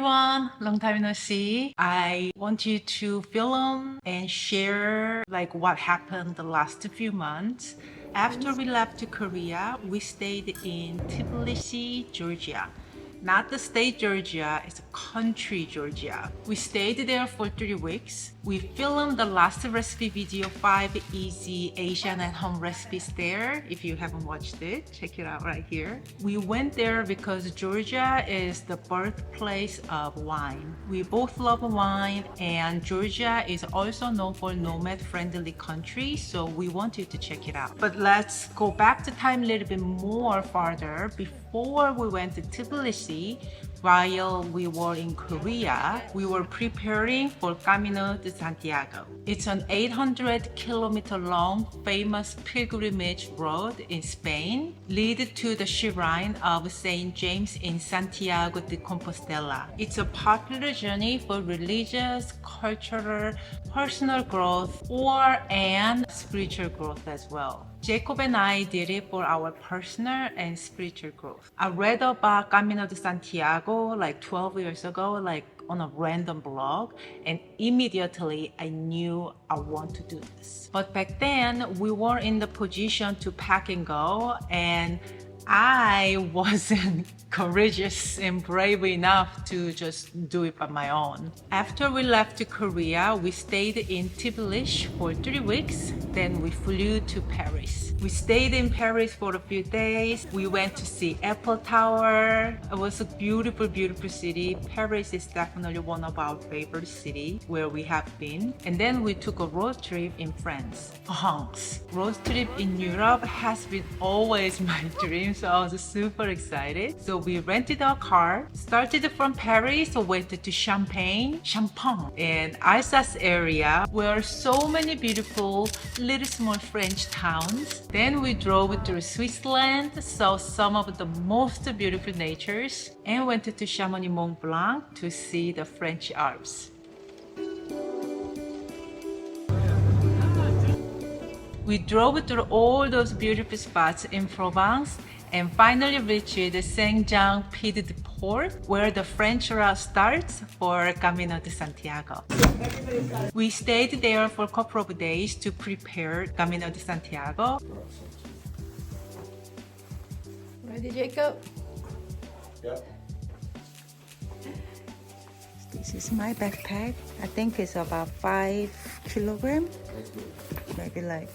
everyone, long time no see. I want you to film and share like what happened the last few months. After we left to Korea, we stayed in Tbilisi, Georgia. Not the state Georgia, it's country Georgia. We stayed there for 3 weeks. We filmed the last recipe video, 5 easy Asian at home recipes there. If you haven't watched it, check it out right here. We went there because Georgia is the birthplace of wine. We both love wine, and Georgia is also known for nomad-friendly country, so we wanted to check it out. But let's go back to time a little bit more farther. Before we went to Tbilisi, while we were in Korea, we were preparing for Camino de Santiago. It's an 800-kilometer long famous pilgrimage road in Spain, lead to the shrine of Saint James in Santiago de Compostela. It's a popular journey for religious, cultural, personal growth, and spiritual growth as well. Jacob and I did it for our personal and spiritual growth. I read about Camino de Santiago like 12 years ago, like on a random blog, and immediately I knew I want to do this. But back then, we were in the position to pack and go, and I wasn't courageous and brave enough to just do it by my own. After we left to Korea, we stayed in Tbilisi for 3 weeks. Then we flew to Paris. We stayed in Paris for a few days. We went to see Eiffel Tower. It was a beautiful, beautiful city. Paris is definitely one of our favorite cities where we have been. And then we took a road trip in France. France. Road trip in Europe has been always my dream, so I was super excited. So we rented a car, started from Paris, went to Champagne, and Alsace area, where so many beautiful little small French towns. Then we drove through Switzerland, saw some of the most beautiful natures, and went to Chamonix Mont Blanc to see the French Alps. We drove through all those beautiful spots in Provence and finally reached the Seonkyoung Pied de Port, where the French route starts for Camino de Santiago. We stayed there for a couple of days to prepare Camino de Santiago. Ready, Jacob? Yep. This is my backpack. I think it's about 5 kilograms. Maybe like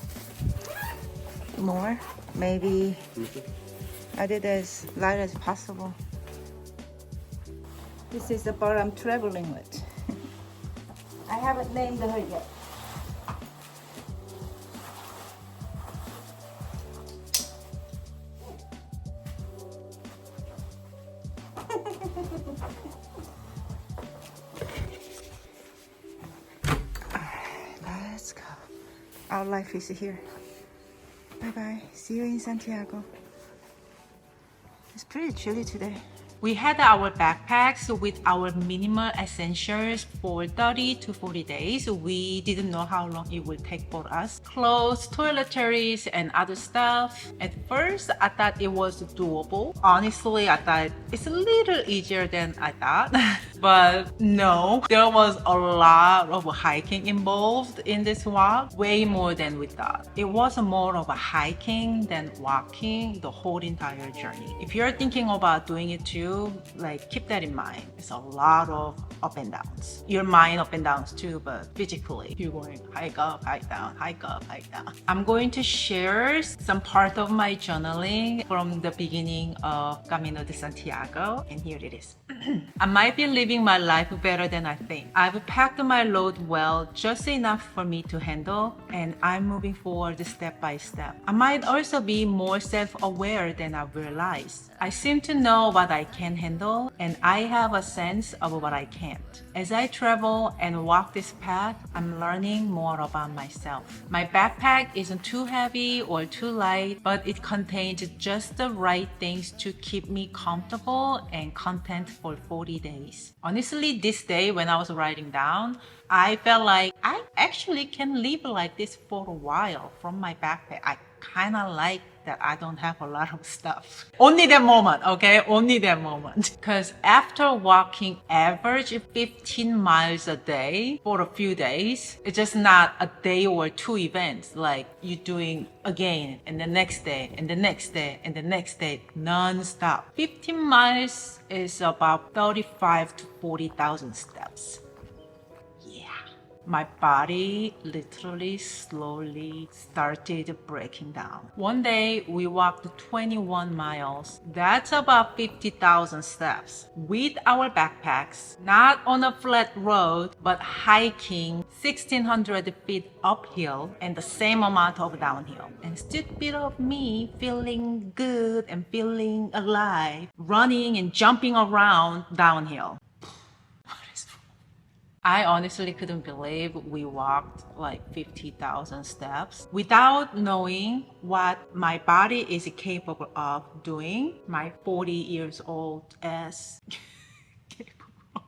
more. Maybe I did as light as possible. This is the part I'm traveling with. I haven't named her yet. Alright, let's go. Our life is here. Bye bye. See you in Santiago. It's pretty chilly today. We had our backpacks with our minimal essentials for 30 to 40 days. We didn't know how long it would take for us. Clothes, toiletries, and other stuff. At first, I thought it was doable. Honestly, I thought it's a little easier than I thought. But no, there was a lot of hiking involved in this walk, way more than we thought. It was more of a hiking than walking the whole entire journey. If you're thinking about doing it too, like keep that in mind. It's a lot of up and downs. Your mind up and downs too, but physically you're going hike up, hike down, hike up, hike down. I'm going to share some part of my journaling from the beginning of Camino de Santiago, and here it is. I might be living my life better than I think. I've packed my load well, just enough for me to handle, and I'm moving forward step by step. I might also be more self-aware than I realize. I seem to know what I can handle, and I have a sense of what I can't. As I travel and walk this path, I'm learning more about myself. My backpack isn't too heavy or too light, but it contains just the right things to keep me comfortable and content for 40 days. Honestly, this day when I was writing down, I felt like I actually can live like this for a while from my backpack. I kind of like that I don't have a lot of stuff. Only that moment, okay? Only that moment. Because after walking average 15 miles a day for a few days, it's just not a day or two events. Like you're doing again and the next day and the next day and the next day non-stop. 15 miles is about 35 to 40,000 steps. My body literally slowly started breaking down. One day we walked 21 miles. That's about 50,000 steps with our backpacks, not on a flat road, but hiking 1,600 feet uphill and the same amount of downhill. And stupid of me feeling good and feeling alive, running and jumping around downhill. I honestly couldn't believe we walked like 50,000 steps without knowing what my body is capable of doing. My 40 years old ass capable of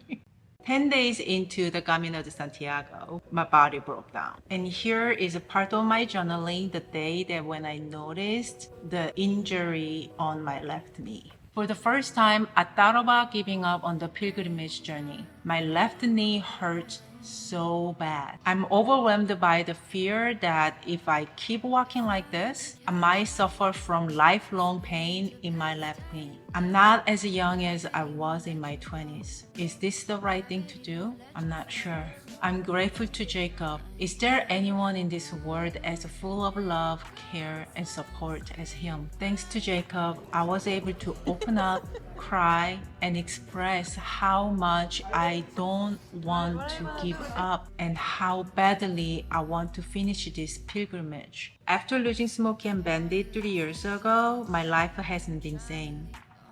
doing. 10 days into the Camino de Santiago, my body broke down. And here is a part of my journaling, the day that when I noticed the injury on my left knee. For the first time, I thought about giving up on the pilgrimage journey. My left knee hurt so bad. I'm overwhelmed by the fear that if I keep walking like this, I might suffer from lifelong pain in my left knee. I'm not as young as I was in my 20s. Is this the right thing to do? I'm not sure. I'm grateful to Jacob. Is there anyone in this world as full of love, care, and support as him? Thanks to Jacob, I was able to open up, cry, and express how much I don't want to give up and how badly I want to finish this pilgrimage. After losing Smokey and Bandit 3 years ago, my life hasn't been same.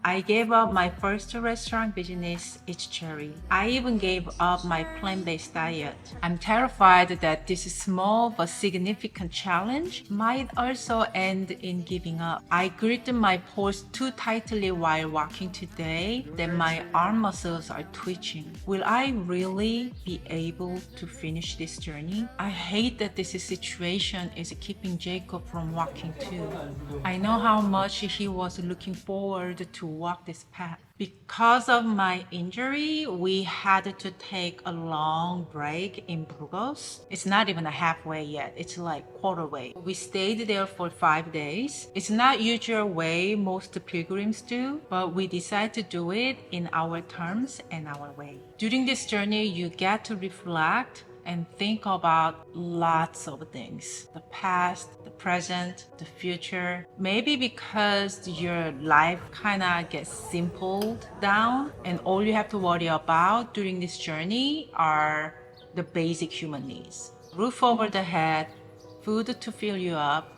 I gave up my first restaurant business, It's Cherry. I even gave up my plant-based diet. I'm terrified that this small but significant challenge might also end in giving up. I gripped my pose too tightly while walking today that my arm muscles are twitching. Will I really be able to finish this journey? I hate that this situation is keeping Jacob from walking too. I know how much he was looking forward to walk this path. Because of my injury, we had to take a long break in Burgos. It's not even a halfway yet. It's like quarter way. We stayed there for 5 days. It's not usual way most pilgrims do, but we decided to do it in our terms and our way. During this journey, you get to reflect and think about lots of things. The past, the present, the future. Maybe because your life kind of gets simpled down and all you have to worry about during this journey are the basic human needs. Roof over the head, food to fill you up,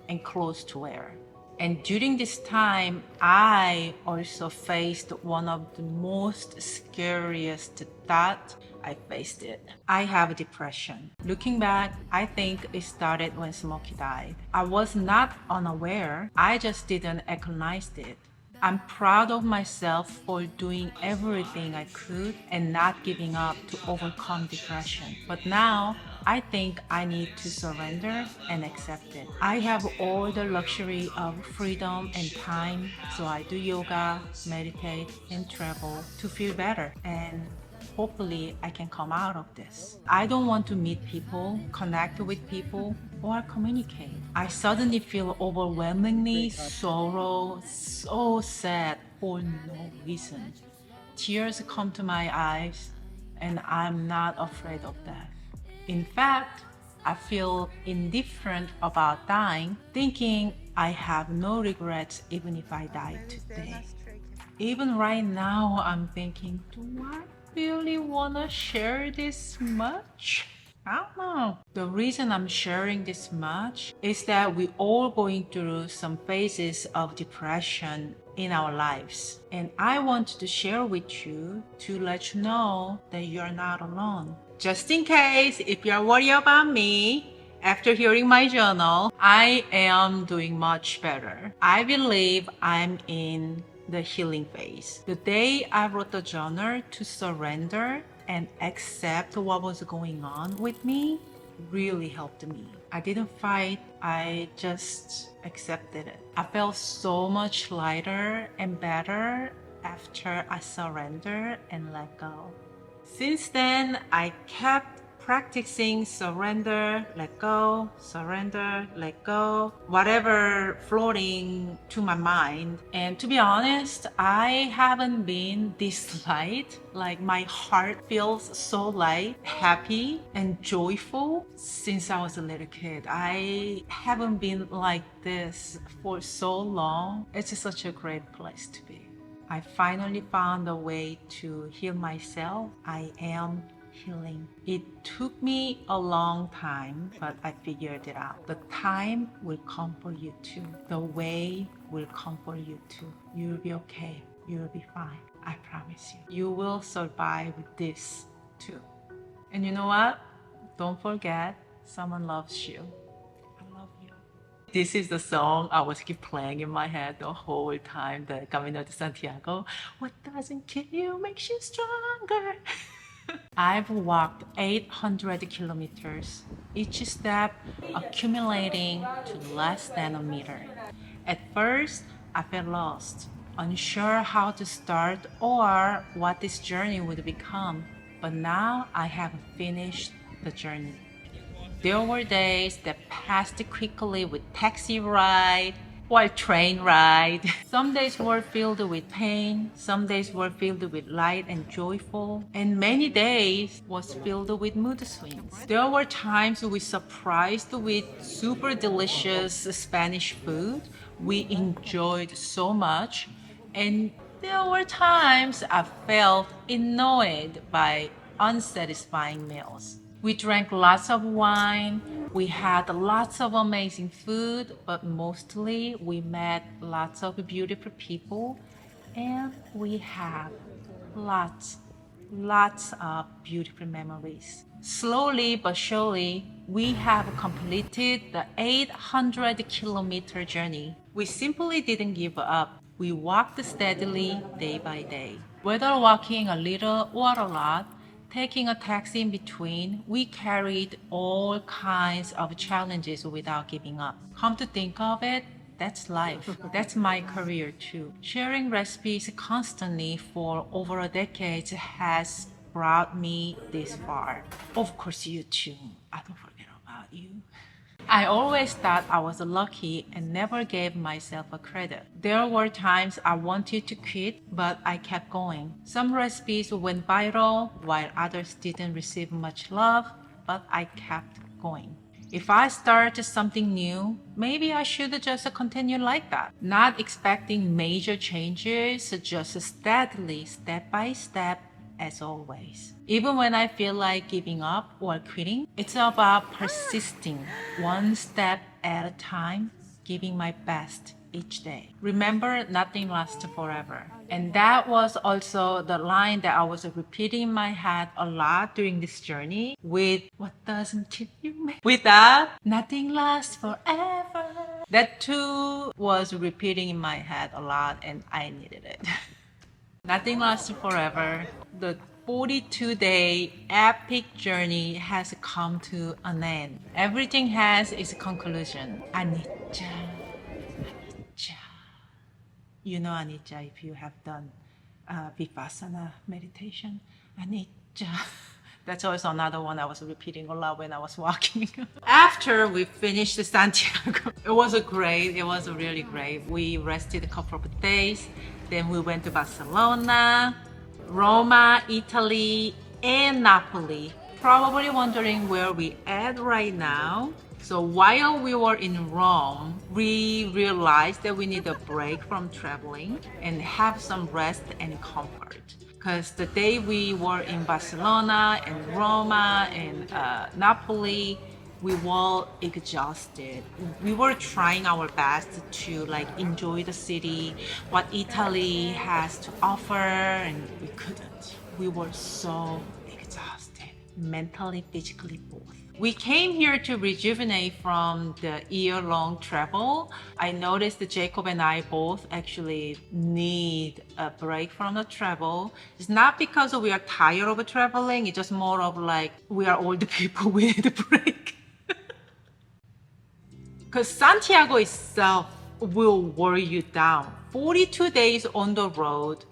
and clothes to wear. And during this time, I also faced one of the most scariest thoughts. I faced it. I have depression. Looking back, I think it started when Smokey died. I was not unaware. I just didn't recognize it. I'm proud of myself for doing everything I could and not giving up to overcome depression. But now, I think I need to surrender and accept it. I have all the luxury of freedom and time, so I do yoga, meditate, and travel to feel better. And hopefully I can come out of this. I don't want to meet people, connect with people, or communicate. I suddenly feel overwhelmingly sorrow, so sad for no reason. Tears come to my eyes, and I'm not afraid of death. In fact, I feel indifferent about dying, thinking I have no regrets even if I die today. Even right now, I'm thinking, do I really want to share this much? I don't know. The reason I'm sharing this much is that we're all going through some phases of depression in our lives. And I want to share with you to let you know that you're not alone. Just in case, if you're worried about me, after hearing my journal, I am doing much better. I believe I'm in the healing phase. The day I wrote the journal to surrender and accept what was going on with me really helped me. I didn't fight. I just accepted it. I felt so much lighter and better after I surrendered and let go. Since then, I kept practicing surrender, let go, surrender, let go, whatever floating to my mind. And to be honest, I haven't been this light. Like my heart feels so light, happy, and joyful since I was a little kid. I haven't been like this for so long. It's just such a great place to be. I finally found a way to heal myself. I am healing. It took me a long time, but I figured it out. The time will come for you too. The way will come for you too. You'll be okay. You'll be fine. I promise you. You will survive this too. And you know what? Don't forget, someone loves you. I love you. This is the song I was keep playing in my head the whole time, the Camino de Santiago. What doesn't kill you makes you stronger. I've walked 800 kilometers, each step accumulating to less than a meter. At first, I felt lost, unsure how to start or what this journey would become. But now I have finished the journey. There were days that passed quickly with taxi ride or train ride. Some days were filled with pain, some days were filled with light and joyful, and many days was filled with mood swings. There were times we surprised with super delicious Spanish food we enjoyed so much, and there were times I felt annoyed by unsatisfying meals. We drank lots of wine, we had lots of amazing food, but mostly we met lots of beautiful people and we had lots of beautiful memories. Slowly but surely, we have completed the 800-kilometer journey. We simply didn't give up. We walked steadily day by day. Whether walking a little or a lot, taking a taxi in between, we carried all kinds of challenges without giving up. Come to think of it, that's life. That's my career too. Sharing recipes constantly for over a decade has brought me this far. Of course, you too. I don't forget about you. I always thought I was lucky and never gave myself a credit. There were times I wanted to quit, but I kept going. Some recipes went viral, while others didn't receive much love, but I kept going. If I start something new, maybe I should just continue like that. Not expecting major changes, just steadily, step by step, as always. Even when I feel like giving up or quitting, it's about persisting one step at a time, giving my best each day. Remember, nothing lasts forever. And that was also the line that I was repeating in my head a lot during this journey with what doesn't kill you make. With that, nothing lasts forever. That too was repeating in my head a lot and I needed it. Nothing lasts forever. The 42-day epic journey has come to an end. Everything has its conclusion. Anicca. Anicca. You know anicca if you have done vipassana meditation. Anicca. That's also another one I was repeating a lot when I was walking. After we finished Santiago, it was really great. We rested a couple of days. Then we went to Barcelona, Roma, Italy, and Napoli. Probably wondering where we at right now. So while we were in Rome, we realized that we need a break from traveling and have some rest and comfort. Because the day we were in Barcelona and Roma and Napoli, we were exhausted. We were trying our best to enjoy the city, what Italy has to offer, and we couldn't. We were so exhausted, mentally, physically, both. We came here to rejuvenate from the year-long travel. I noticed that Jacob and I both actually need a break from the travel. It's not because we are tired of traveling, it's just more of we are old people, we need a break. Because Santiago itself will wear you down. 42 days on the road,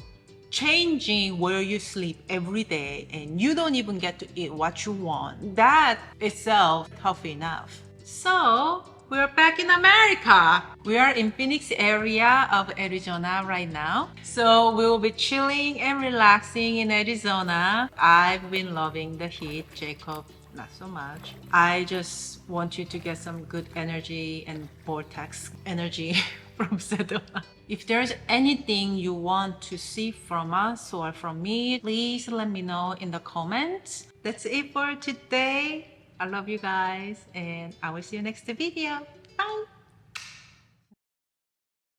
changing where you sleep every day, and you don't even get to eat what you want. That itself tough enough. So we're back in America. We are in Phoenix area of Arizona right now. So we will be chilling and relaxing in Arizona. I've been loving the heat, Jacob not so much. I just want you to get some good energy and vortex energy from Sedona. If there's anything you want to see from us or from me, please let me know in the comments. That's it for today. I love you guys and I will see you next video. Bye!